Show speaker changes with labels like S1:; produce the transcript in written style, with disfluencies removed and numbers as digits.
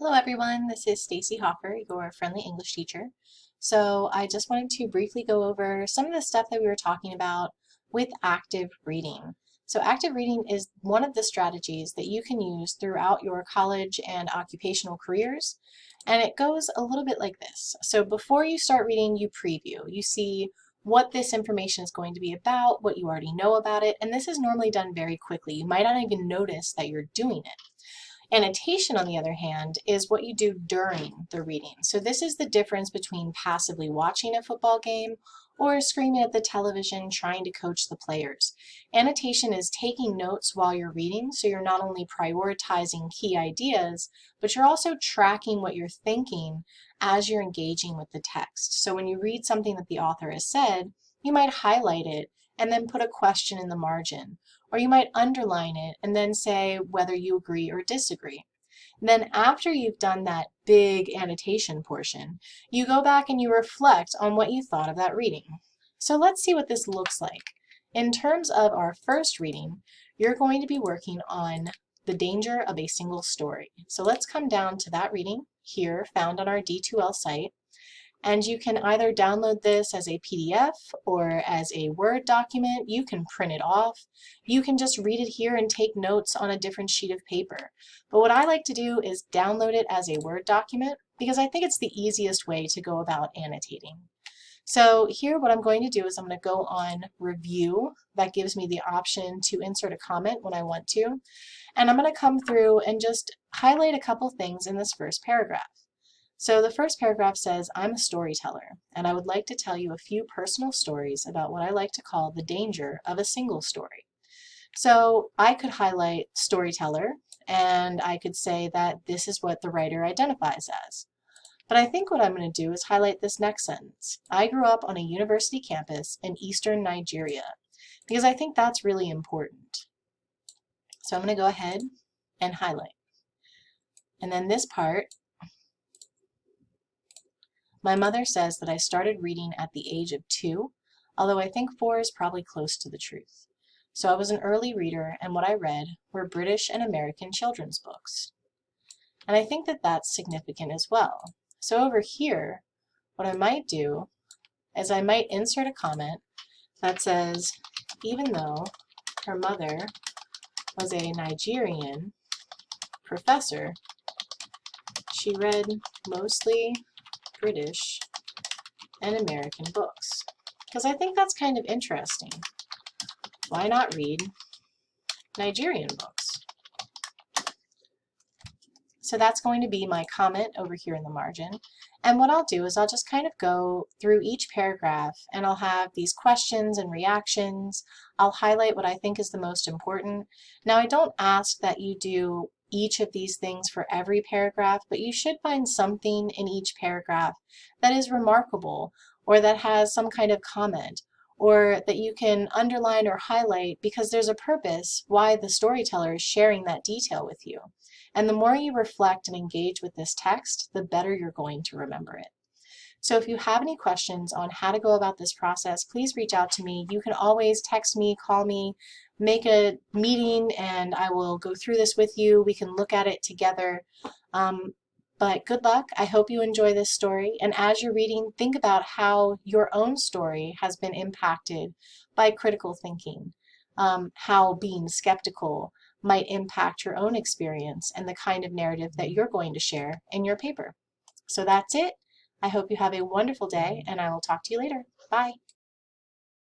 S1: Hello everyone, this is Stacy Hoffer, your friendly English teacher. So I just wanted to briefly go over some of the stuff that we were talking about with active reading. So active reading is one of the strategies that you can use throughout your college and occupational careers. And it goes a little bit like this. So before you start reading, you preview. You see what this information is going to be about, what you already know about it, and this is normally done very quickly. You might not even notice that you're doing it. Annotation, on the other hand, is what you do during the reading. So this is the difference between passively watching a football game or screaming at the television trying to coach the players. Annotation is taking notes while you're reading, so you're not only prioritizing key ideas, but you're also tracking what you're thinking as you're engaging with the text. So when you read something that the author has said, you might highlight it and then put a question in the margin. Or you might underline it and then say whether you agree or disagree. Then after you've done that big annotation portion, you go back and you reflect on what you thought of that reading. So let's see what this looks like. In terms of our first reading, you're going to be working on the danger of a single story. So let's come down to that reading here found on our D2L site. And you can either download this as a PDF or as a Word document. You can print it off. You can just read it here and take notes on a different sheet of paper. But what I like to do is download it as a Word document because I think it's the easiest way to go about annotating. So here what I'm going to do is I'm going to go on Review. That gives me the option to insert a comment when I want to. And I'm going to come through and just highlight a couple things in this first paragraph. So the first paragraph says, I'm a storyteller, and I would like to tell you a few personal stories about what I like to call the danger of a single story. So I could highlight storyteller, and I could say that this is what the writer identifies as. But I think what I'm going to do is highlight this next sentence. I grew up on a university campus in eastern Nigeria, because I think that's really important. So I'm going to go ahead and highlight. And then this part, my mother says that I started reading at the age of 2, although I think 4 is probably close to the truth. So I was an early reader, and what I read were British and American children's books. And I think that that's significant as well. So over here, what I might do is I might insert a comment that says, even though her mother was a Nigerian professor, she read mostly British and American books. Because I think that's kind of interesting. Why not read Nigerian books? So that's going to be my comment over here in the margin. And what I'll do is I'll just kind of go through each paragraph and I'll have these questions and reactions. I'll highlight what I think is the most important. Now I don't ask that you do each of these things for every paragraph, but you should find something in each paragraph that is remarkable or that has some kind of comment or that you can underline or highlight because there's a purpose why the storyteller is sharing that detail with you. And the more you reflect and engage with this text, the better you're going to remember it. So if you have any questions on how to go about this process, please reach out to me. You can always text me, call me, make a meeting, and I will go through this with you. We can look at it together. But good luck. I hope you enjoy this story. And as you're reading, think about how your own story has been impacted by critical thinking, how being skeptical might impact your own experience and the kind of narrative that you're going to share in your paper. So that's it. I hope you have a wonderful day, and I will talk to you later. Bye.